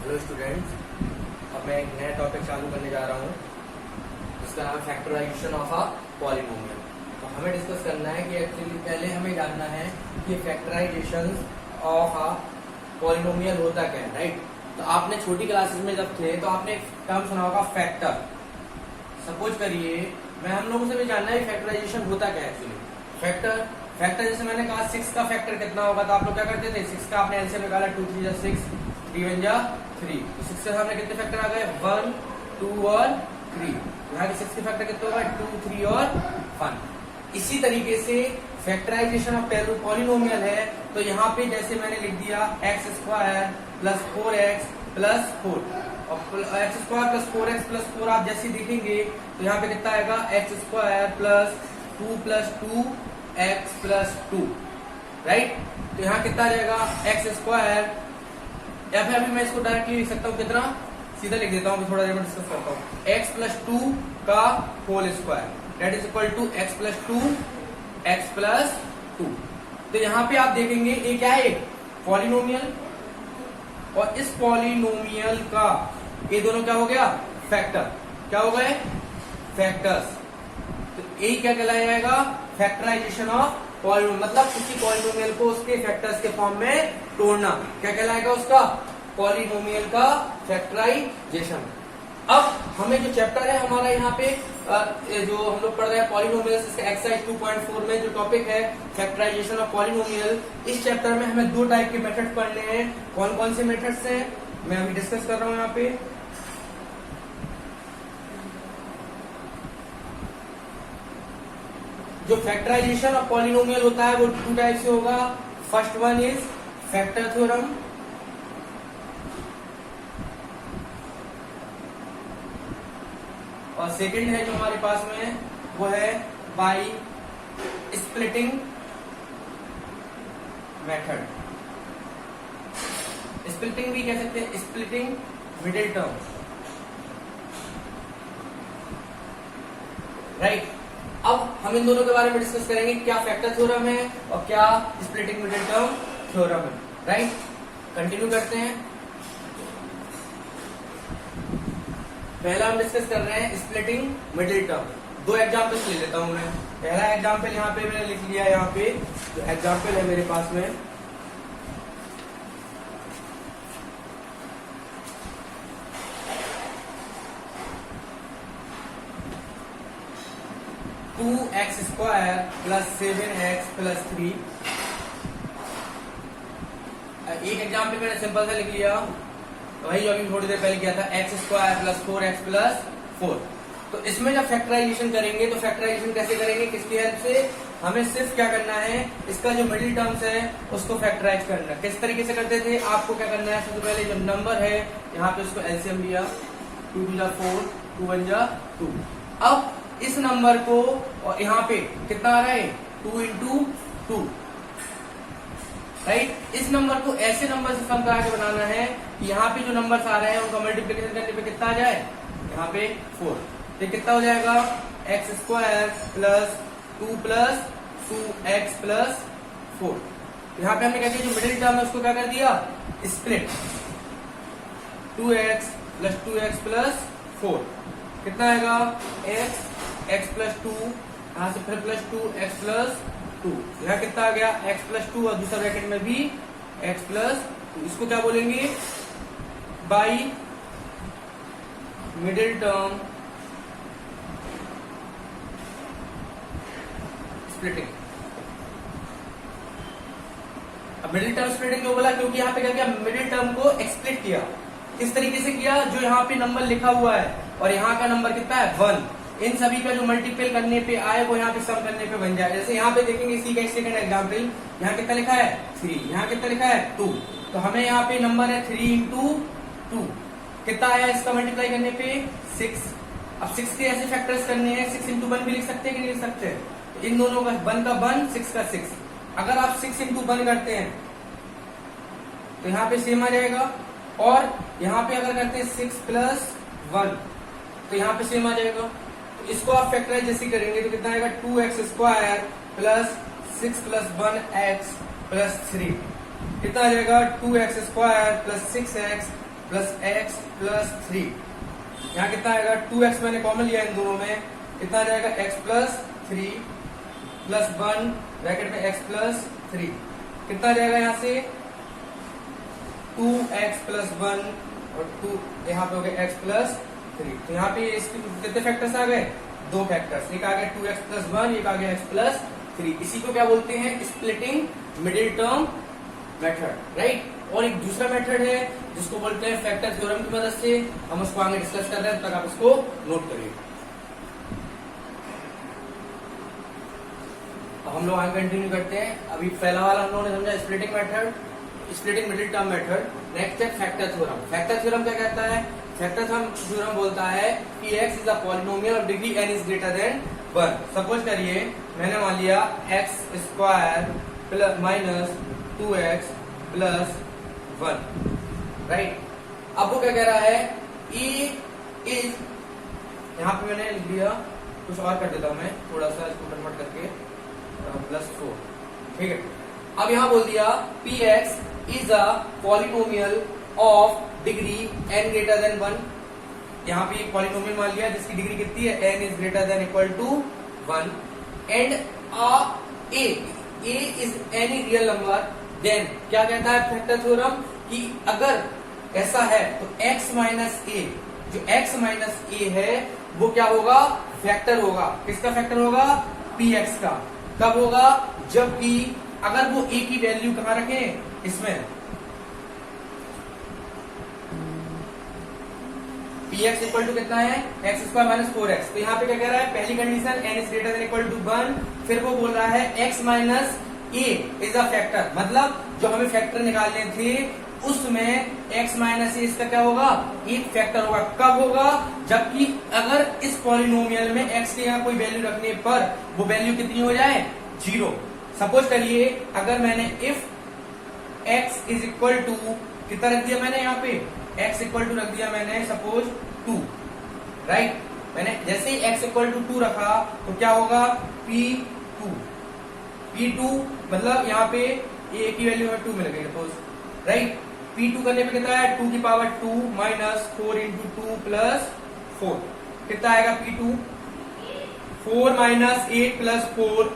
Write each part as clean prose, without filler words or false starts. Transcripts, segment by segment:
Hello students, अब मैं एक नया टॉपिक चालू करने जा रहा हूँ जिसका नाम है फैक्टराइजेशन ऑफ अ पॉलिनोमियल। तो हमें डिस्कस करना है कि एक्चुअली पहले हमें जानना है कि फैक्टराइजेशन ऑफ अ पॉलिनोमियल होता क्या है, राइट। तो आपने छोटी क्लासेस में जब थे तो आपने एक टर्म सुना होगा फैक्टर। सपोज करिए मैं हम लोगों से भी जानना है फैक्टराइजेशन होता क्या है एक्चुअली। फैक्टर जैसे मैंने कहा 6 का फैक्टर कितना होगा, तो आप लोग क्या करते थे, 6 का आपने एलसीएम निकाला, 2 3 जा 6, 3 1 जा 3। तो 6 के सामने कितने फैक्टर आ गए, 1 2 और 3। यहाँ के 6 के फैक्टर कितने होगा, 2 3 और 1। इसी तरीके से फैक्टराइजेशन ऑफ पॉलिनोमियल है, तो यहाँ पे जैसे मैंने लिख दिया x square plus 4x plus 4 और x square plus 4x plus 4 आप जैसे देखेंगे तो यहाँ पे कितना आएगा, x square plus 2 x plus 2, right. तो यहाँ कितना आ जाएगा, x स्क्वायर, या फिर अभी मैं इसको डायरेक्टली लिख सकता हूँ, कितना सीधा लिख देता हूँ, थोड़ा देर में डिस्कस करता हूँ। x प्लस 2 का whole square that is equal to x plus 2 x plus 2। तो यहाँ पे आप देखेंगे ये क्या है, एक पॉलिनोमियल, और इस पॉलिनोमियल का ये दोनों क्या हो गया, फैक्टर। क्या हो गए, फैक्टर्स। तो यही क्या कहलाया जाएगा, फैक्टराइजेशन ऑफ पॉलिनोमियल, मतलब किसी पॉलिनोमियल को उसके फैक्टर्स के फॉर्म में तोड़ना। क्या कहलाएगा उसका, पॉलिनोमियल का फैक्टराइजेशन। अब हमें जो चैप्टर है हमारा यहाँ पे जो हम लोग पढ़ रहे हैं पॉलिनोमियल्स, इसका एक्सरसाइज 2.4 में जो टॉपिक है फैक्टराइजेशन ऑफ पॉलिनोमियल, इस चैप्टर में हमें 2 टाइप के मेथड पढ़ने हैं। कौन कौन से मेथड्स हैं मैं अभी डिस्कस कर रहा हूँ यहाँ पे। जो फैक्टराइजेशन ऑफ पॉलिनोमियल होता है वो 2 टाइप से होगा। First one is factor theorem, और सेकंड है जो हमारे पास में वो है बाय स्प्लिटिंग मेथड। स्प्लिटिंग भी कह सकते हैं, स्प्लिटिंग मिडिल टर्म, राइट। अब हम इन दोनों के बारे में डिस्कस करेंगे, क्या फैक्टर थ्योरम है और क्या स्प्लिटिंग मिडिल टर्म थ्योरम है, राइट। कंटिन्यू करते हैं। पहला हम डिस्कस कर रहे हैं स्प्लिटिंग मिडिल टर्म। 2 एग्जाम्पल्स ले लेता हूं मैं। पहला एग्जाम्पल यहाँ पे मैंने लिख लिया, यहाँ पे जो एग्जाम्पल है मेरे पास में, two x square plus 7x plus 3। एक एग्जाम्पल मैंने सिंपल सा लिख लिया, वही जो अभी थोड़ी देर पहले किया था, x square plus 4x plus 4। तो इसमें जब फैक्टराइजेशन करेंगे तो फैक्टराइजेशन कैसे करेंगे, किसकी हेल्प से, हमें सिर्फ क्या करना है, इसका जो मिडिल टर्म्स है उसको फैक्टराइज करना है। किस तरीके से करते थे, आपको क्या करना है, सबसे पहले जो नंबर है यहाँ पे उसको एलसीएम लिया, 2 2 जा 4, 2 1 जा 2। अब इस नंबर को, और यहाँ पे कितना आ रहा है, 2 into 2, राइट। इस नंबर को ऐसे नंबर से सम करा के बनाना है कि यहाँ पे जो नंबर्स आ रहे हैं उनका मल्टीप्लिकेशन करने पे कितना आ जाए, यहाँ पे 4। तो कितना हो जाएगा, x square plus 2 plus 2x plus 4। यहाँ पे हमने क्या किया, जो मिडिल टर्म है उसको क्या कर दिया, split, 2x plus 2x plus 4। कितना आएगा, x प्लस 2, यहाँ से फिर प्लस 2x प्लस 2। यहाँ कितना आ गया, x प्लस 2 और दूसरा ब्रैकेट में भी x प्लस 2। इसको क्या बोलेंगे, बाई मिडिल टर्म स्प्लिटिंग। अब मिडिल टर्म स्प्लिटिंग क्यों बोला, क्योंकि यहाँ पे क्या किया, मिडिल टर्म को एक्सप्लिट किया। किस तरीके से किया, जो यहाँ पे नंबर लिखा हुआ है और यहाँ का नंबर कितना है, 1, इन सभी का जो मल्टीपल करने पे आए वो यहाँ पे सम करने पे बन जाए। जैसे यहाँ पे देखेंगे इसी का सेकंड एग्जांपल, यहाँ कितना लिखा है 3, यहाँ कितना लिखा है 2। तो हमें यहाँ पे नंबर है 3 into 2, कितना आया इसका मल्टीप्लाई करने पे 6। अब 6 के ऐसे फैक्टर्स करने हैं, 6 into 1 भी लिख सकते हैं कि नहीं लिख सकते, तो इन दोनों का 1 का 1, 6 का 6। अगर आप 6 into 1 करते हैं तो यहाँ पे सेम आ जाएगा, और यहाँ पे अगर करते हैं 6 प्लस 1 तो यहाँ पे सेम आ जाएगा। तो इसको आप फैक्टराइज जैसे करेंगे तो कितना आएगा, 2x square plus 6 plus 1x plus 3। कितना आ जाएगा, 2x square plus 6x plus x plus 3। यहाँ कितना आएगा 2x मैंने कॉमन लिया इन दोनों में, कितना आ जाएगा x प्लस 3 प्लस 1 ब्रैकेट में x प्लस 3, कितना आ जाएगा यहाँ से 2x प्लस 1 और 2 यहाँ पे हो गया x प्लस 3। तो यहाँ पे इसके कितने फैक्टर्स आ गए, 2 फैक्टर्स, एक आ गया 2x प्लस 1, एक आ गया x प्लस 3। इसी को क्या बोलते हैं, splitting middle term method, right. और एक दूसरा मेथड है जिसको बोलते हैं फैक्टर थ्योरम की मदद से, हम उसको आगे डिस्कस कर रहे हैं, तब तक आप इसको नोट करिए। अब हम लोग आगे कंटिन्यू करते हैं। अभी पहला वाला हम लोगों ने समझा splitting method, splitting middle term method. Next है फैक्टर थ्योरम। फैक्टर थ्योरम क्या कहता है, फैक्टर थ्योरम बोलता है कि x is a polynomial of degree n is greater then 1। Suppose करिए मैंने मान लिया x square plus minus 2x plus 1, right. अब वो क्या कह रहा है, e इज, यहाँ पे मैंने लिख दिया, कुछ और कर देता हूं मैं, थोड़ा सा इसको कन्वर्ट करके प्लस 4, ठीक है। अब यहाँ बोल दिया px is a polynomial of degree n greater than 1। यहाँ पे एक पॉलिनोमियल मान लिया जिसकी डिग्री कितनी है, n is greater than equal to 1 and a is any real number. Then क्या कहता है फैक्टर थ्योरम कि अगर ऐसा है तो x माइनस a, जो x माइनस a है वो क्या होगा, फैक्टर होगा। किसका फैक्टर होगा, px का। कब होगा, जबकि अगर वो a की वैल्यू कहां रखें, इसमें px इक्वल टू कितना है, x स्क्वायर माइनस 4x। तो यहाँ पे क्या कह रहा है, पहली condition n is greater than equal to 1, फिर वो बोल रहा है x minus a is a factor, मतलब जो हमें फैक्टर निकालने थे उसमें x माइनस a इसका क्या होगा, एक फैक्टर होगा। कब होगा, जबकि अगर इस पॉलिनोमियल में x के यहाँ कोई वैल्यू रखने पर वो वैल्यू कितनी हो जाए, 0। सपोज करिए अगर मैंने if x is equal to, कितना रख दिया मैंने यहाँ पे, x इक्वल टू रख दिया मैंने सपोज 2, राइट। मैंने जैसे ही x इक्वल टू 2 रखा तो क्या होगा, P2 मतलब यहाँ पे a की वैल्यू है 2 मिल गई सपोज, राइट। P2 करने पे कितना है, 2 की पावर 2 माइनस 4 इंटू 2 प्लस 4, कितना आएगा P2, 4 माइनस 8 प्लस 4,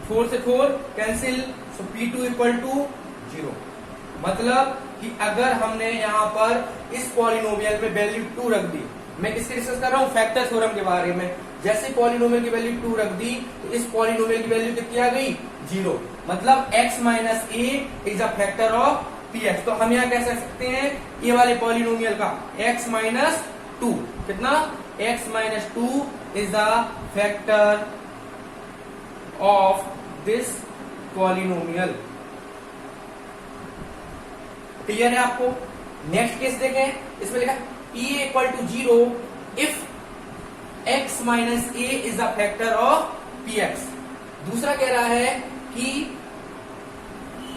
4 से 4 cancel, so P2 equal to 0। मतलब कि अगर हमने यहाँ पर इस पॉलिनोमियल में वैल्यू 2 रख दी, मैं किसके डिस्कस कर रहा हूँ, फैक्टर थ्योरम के बारे में। जैसे पॉलिनोमियल की वैल्यू 2 रख दी तो इस पॉलिनोमियल की वैल्यू कितनी आ गई, 0। मतलब x minus a is a factor of px। तो हम यहाँ कह सकते हैं ये वाले पॉलिनोमियल का x माइनस 2, कितना, x minus 2 is the factor of this polynomial. Clear है आपको। नेक्स्ट केस देखें, इसमें लिखा e equal to 0 if x minus a is a factor of px। दूसरा कह रहा है कि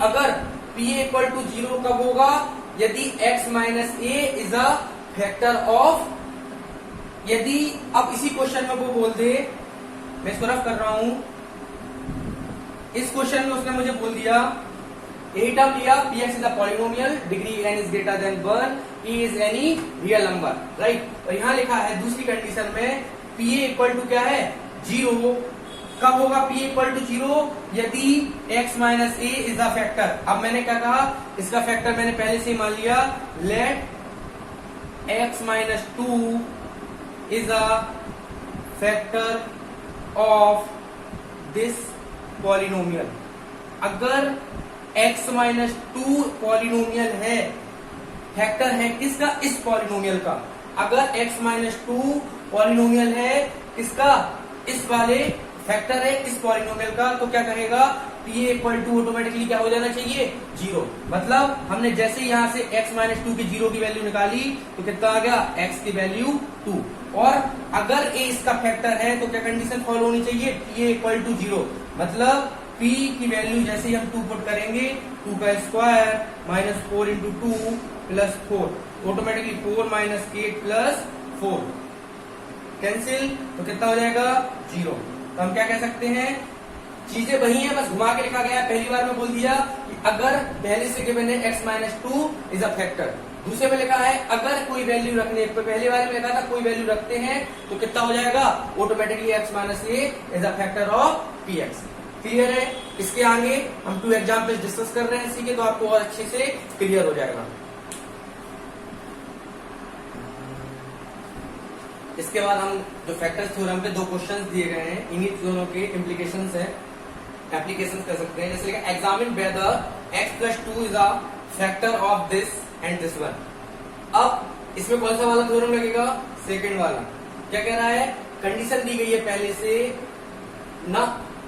अगर p इक्वल टू 0 कब होगा, यदि x minus a is a factor of, यदि अब इसी क्वेश्चन में वो बोल दे, मैं इसको रफ कर रहा हूं, इस क्वेश्चन में उसने मुझे बोल दिया, यही टर्म लिया, px is a polynomial, degree n is greater then 1, p is any real number, right. और यहां लिखा है दूसरी कंडीशन में pa इक्वल टू क्या है, 0। कब होगा p इक्वल टू 0, यदि x minus a is the factor. अब मैंने क्या कहा, इसका फैक्टर मैंने पहले से ही मान लिया, let x minus 2 is a factor of this polynomial. अगर x माइनस 2 पॉलिनोमियल है, फैक्टर है किसका, इस पॉलिनोमियल का। अगर x माइनस 2 पॉलिनोमियल है किसका, इस वाले फैक्टर है इस पॉलिनोमियल का, तो क्या कहेगा, p इक्वल टू ऑटोमेटिकली क्या हो जाना चाहिए, 0। मतलब हमने जैसे यहां से x माइनस 2 की 0 की वैल्यू निकाली तो कितना आ गया, x की वैल्यू 2। और अगर a इसका फैक्टर है तो क्या कंडीशन फॉलो होनी चाहिए, p इक्वल टू 0। मतलब p की वैल्यू जैसे ही हम 2 पुट करेंगे, 2 का square minus 4 into 2 plus 4, automatically 4 minus 8 plus 4 cancel, तो कितना हो जाएगा, 0। तो हम क्या कह सकते हैं, चीजें वही है, बस घुमा के लिखा गया है। पहली बार में बोल दिया कि अगर पहले से गिवन है x minus 2 is a factor, दूसरे में लिखा है अगर कोई वैल्यू रखने पे, पहले वाले में लिखा था कोई वैल्यू रखते हैं तो कितना हो जाएगा, automatically x minus A is a factor of P x. Clear है? इसके आगे हम 2 एग्जाम्पल्स डिस्कस कर रहे हैं इसी के, तो आपको और अच्छे से क्लियर हो जाएगा। इसके बाद हम जो फैक्टर्स थ्योरम पे 2 क्वेश्चंस दिए गए हैं, इन्हीं दोनों के इम्प्लीकेशंस है, एप्लीकेशन कर सकते हैं। जैसे examine whether x plus 2 is a factor of this and this one. अब इसमें कौन सा वाला थ्योरम लगेगा, सेकंड वाला। क्या कह रहा है, कंडीशन दी गई है पहले से ना,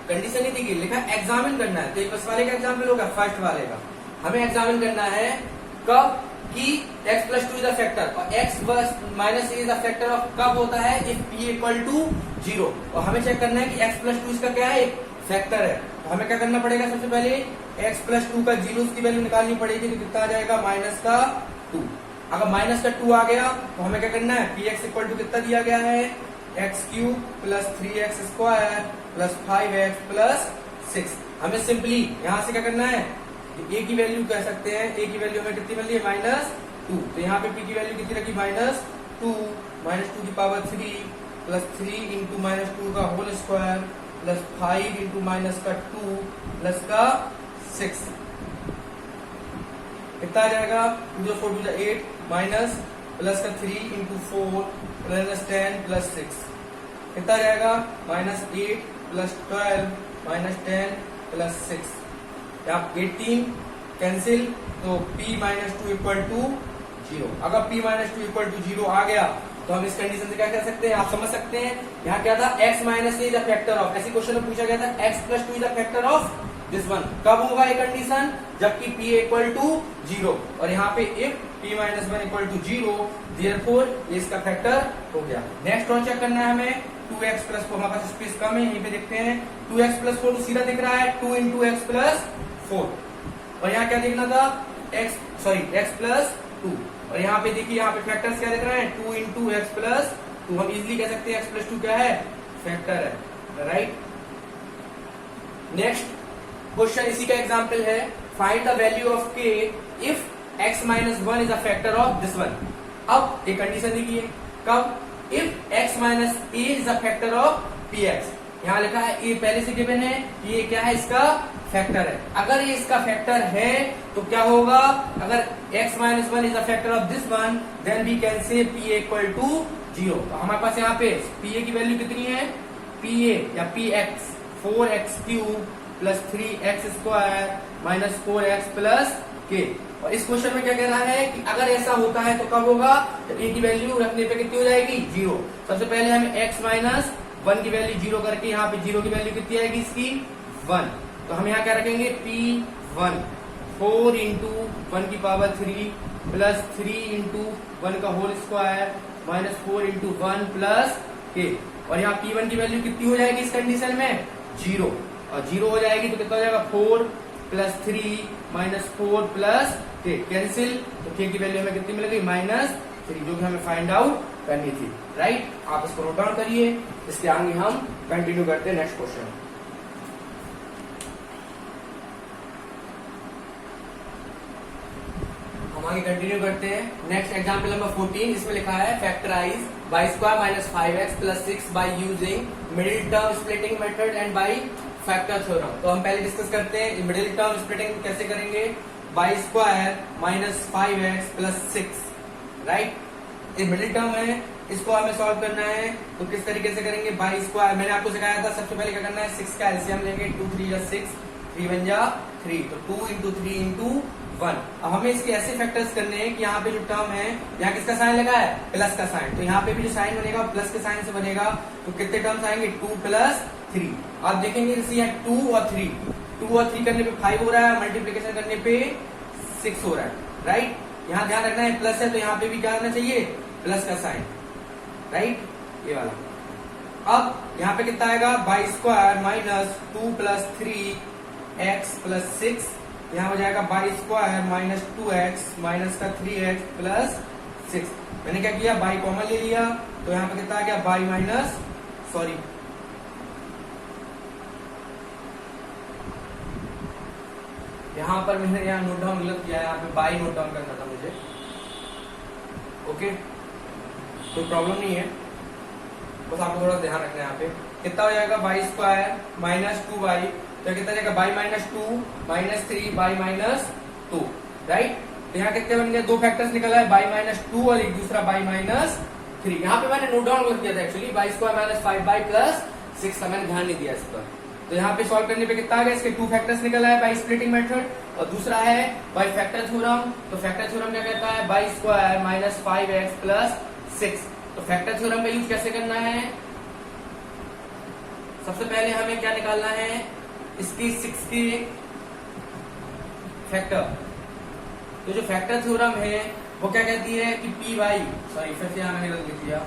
कंडीशन नहीं दी गई, लिखा एग्जामिन करना है। तो एक फर्स्ट वाले का एग्जाम्पल होगा, फर्स्ट वाले का हमें एग्जामिन करना है कब कि x plus 2 is a factor और x minus A is a factor of कब होता है, इफ p इक्वल टू 0। और हमें चेक करना है कि x प्लस 2 इसका क्या है, एक फैक्टर है। तो हमें क्या करना पड़ेगा, सबसे पहले x प्लस 2 का 0 की वैल्यू निकालनी पड़ेगी, तो कितना आ जाएगा माइनस का 2। अगर माइनस का 2 आ गया तो हमें क्या करना है, px इक्वल टू कितना दिया गया है, x cube plus 3x square plus 5x plus 6। हमें सिंपली यहां से क्या करना है, a की वैल्यू कह सकते हैं, a की वैल्यू हमें कितनी मिली है, -2। तो यहाँ पे p की वैल्यू कितनी रखी, -2, -2 की पावर 3 प्लस 3 इंटू -2 का whole square plus 5 into minus का 2 प्लस का 6। कितना आ जाएगा, 2 4 2 8 माइनस प्लस का 3 इंटू 4 प्लस 10 प्लस 6। कितना आ जाएगा, -8 प्लस 12 माइनस 10 प्लस 6। यहाँ 18 कैंसिल, तो p माइनस 2 इक्वल टू 0। अगर p माइनस 2 इक्वल टू 0 आ गया तो हम इस कंडीशन से क्या कर सकते हैं, आप समझ सकते हैं। यहाँ क्या था, x minus A is a factor of, ऐसे क्वेश्चन में पूछा गया था x plus 2 is a factor of this one. कब होगा ये कंडीशन, जबकि p इक्वल टू 0। और यहाँ पे if p minus 1 equal to 0 therefore ये इसका फैक्टर हो गया। नेक्स्ट और चेक करना है हमें 2x प्लस 4, हमारे पास स्पेस कम है, यहीं पे देखते हैं 2x प्लस 4 सीधा दिख रहा है 2 इंटू एक्स प्लस 4। और यहाँ क्या देखना था, x प्लस 2। और यहाँ पे देखिए, यहाँ पे फैक्टर्स क्या दिख रहे हैं, 2 इंटू एक्स प्लस 2। हम इजिली कह सकते हैं x प्लस 2 क्या है, फैक्टर है, राइट। नेक्स्ट क्वेश्चन इसी का एग्जाम्पल है, find the value of k if x minus 1 is a factor of this one. अब एक कंडीशन देखिए, कब, if x minus A is a factor of px। यहाँ लिखा है a पहले से गिवन है, ये क्या है, इसका फैक्टर है। अगर ये इसका फैक्टर है तो क्या होगा, अगर x minus 1 is a factor of this one then we can say p equal to 0। तो हमारे पास यहाँ पे pa की वैल्यू कितनी है, pa या px 4x cube plus 3x square minus 4x plus k। और इस क्वेश्चन में क्या कह रहा है कि अगर ऐसा होता है तो कब होगा, जब a की वैल्यू रखने पे कितनी हो जाएगी, 0। सबसे पहले हमें x माइनस 1 की वैल्यू 0 करके, यहाँ पे 0 की वैल्यू कितनी आएगी इसकी, 1। तो हम यहाँ क्या रखेंगे, p1 4 इंटू 1 की पावर 3 प्लस 3 इंटू 1 का whole square minus 4 into 1 plus k। और यहाँ p1 की वैल्यू कितनी हो जाएगी इस कंडीशन में, 0। और 0 हो जाएगी तो कितना हो जाएगा, 4 plus 3 minus 4 plus k, cancel. तो k की वैल्यू हमें कितनी मिलेगी, -3, जो कि हमें फाइंड आउट करनी थी, राइट। आप इसको नोट डाउन करिए, इसके आगे हम कंटिन्यू करते हैं नेक्स्ट क्वेश्चन। हम आगे कंटिन्यू करते हैं। नेक्स्ट एग्जाम्पल नंबर 14, इसमें लिखा है factorise by square minus 5x plus 6 by using middle term splitting method and by factor theorem. तो हम पहले डिस्कस करते हैं मिडिल टर्म स्प्लिटिंग कैसे करेंगे, by square minus 5x plus 6, right. ये मिडिल टर्म है, इसको हमें सॉल्व करना है, तो किस तरीके से करेंगे, बाई स्क्वायर मैंने आपको सिखाया था। सबसे पहले क्या करना है, 6 का एलसीएम लेंगे, 2 3 या 6, 3 1 जा 3, तो 2 इंटू 3 इंटू 1। अब हमें इसके ऐसे फैक्टर्स करने हैं कि यहाँ पे जो टर्म है, यहाँ किसका साइन लगा है, प्लस का साइन, तो यहाँ पे भी जो साइन बनेगा प्लस के साइन से बनेगा। तो कितने टर्म्स आएंगे, 2 प्लस 3। आप देखेंगे यहाँ 2 और 3 करने पे 5 हो रहा है, मल्टीप्लीकेशन करने पे 6 हो रहा है, राइट। यहाँ ध्यान रखना है प्लस है तो यहाँ पे भी क्या करना चाहिए, प्लस का साइन, राइट, ये वाला। अब यहाँ पे कितना आएगा, by square minus 2 plus 3x plus 6, यहाँ हो जाएगा by square minus 2x minus का 3x प्लस 6। मैंने क्या किया, बाई कॉमन ले लिया, तो यहाँ पे कितना आ गया, बाई माइनस, सॉरी यहाँ पर मैंने यहाँ नोट डाउन गलत किया है, यहाँ पे बाई नोट डाउन करना था मुझे, ओके, कोई प्रॉब्लम नहीं है, बस आपको थोड़ा ध्यान रखना है यहाँ पे। कितना हो जाएगा वाई स्क्वायर माइनस 2y, तो कितना जाएगा by minus 2 minus 3 by minus 2, right. तो यहाँ कितने बन गए, दो फैक्टर्स निकला है, बाई माइनस 2 और एक दूसरा बाई माइनस 3। यहाँ पे मैंने नोट डाउन कर दिया था actually, by square minus 5y plus 6 का मैंने ध्यान नहीं दिया इस पर। तो यहाँ पे सॉल्व करने पे कितना आ गया, इसके टू फैक्टर्स निकला है बाई स्प्लिटिंग मेथड, और दूसरा है बाई फैक्टर थ्योरम। तो फैक्टर थ्योरम क्या कहता है, by square minus 5x plus 6। तो फैक्टर थ्योरम का यूज कैसे करना है, सबसे पहले हमें क्या निकालना है, इसकी 6 की फैक्टर। तो जो फैक्टर थ्योरम है वो क्या कहती है कि पी बाई, सॉरी फिर से मैंने गलत लिख दिया,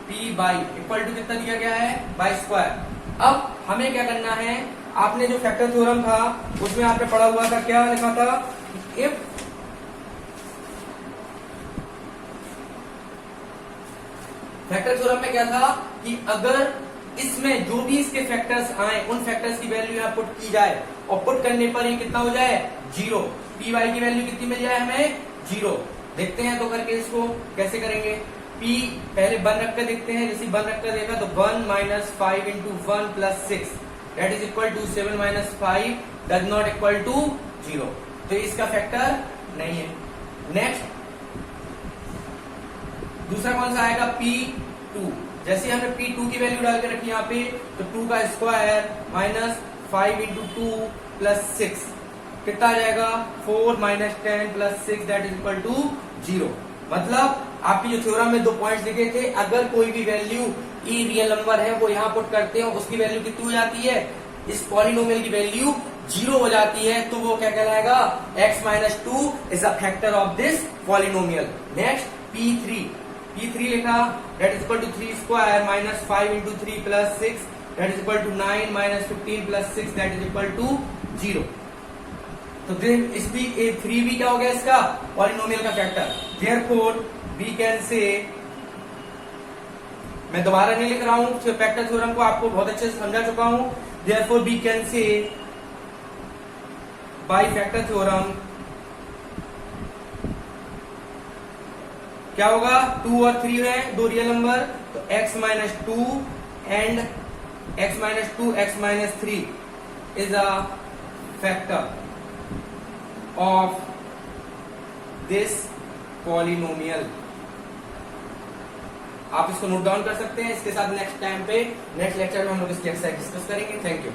पी बाई इक्वल टू कितना दिया गया है, बाई स्क्वायर। अब हमें क्या करना है, आपने जो फैक्टर थ्योरम था उसमें आपने पढ़ा हुआ था, क्या लिखा था, इफ फैक्टर थ्योरम में क्या था कि अगर इसमें जो भी इसके फैक्टर्स आए उन फैक्टर्स की वैल्यू यहाँ पुट की जाए और पुट करने पर ये कितना हो जाए, 0। पी वाई की वैल्यू कितनी मिल जाए हमें, 0। देखते हैं तो करके इसको कैसे करेंगे। P पहले 1 रख कर देखते हैं, जैसे 1 रख कर देखा तो 1 minus 5 into 1 plus 6 that is equal to 7 minus 5 does not equal to 0। तो इसका फैक्टर नहीं है। नेक्स्ट दूसरा कौन सा आएगा, P2। जैसे हमने P2 की वैल्यू डाल के रखी यहाँ पे, तो 2 का स्क्वायर माइनस 5 इंटू 2 प्लस 6 कितना आ जाएगा, 4 minus 10 plus 6 that is equal to 0। मतलब आपकी जो थ्योरम में 2 पॉइंट्स लिखे थे, अगर कोई भी वैल्यू ई रियल नंबर है वो यहाँ पुट करते हैं, उसकी वैल्यू कितनी हो जाती है, इस पॉलिनोमियल की वैल्यू 0 हो जाती है, तो वो क्या कहलाएगा, x minus 2 is a factor of this polynomial. Next P3 लिखा, that is equal to 3 square minus 5 into 3 plus 6 that is equal to 9 minus 15 plus 6 that is equal to 0। तो देन इस भी 3b क्या हो गया, इसका पॉलिनोमियल का factor. Therefore we can से, मैं दोबारा नहीं लिख रहा हूं, फैक्टर थ्योरम को आपको बहुत अच्छे से समझा चुका हूं। Therefore we can say by factor theorem क्या होगा, 2 और 3 है, 2 रियल नंबर, तो x minus 2 and x minus 2 x minus 3 is a factor of this polynomial. आप इसको नोट डाउन कर सकते हैं। इसके साथ नेक्स्ट टाइम पे, नेक्स्ट लेक्चर में हम लोग इसकी एक्सरसाइज डिस्कस करेंगे। Thank you.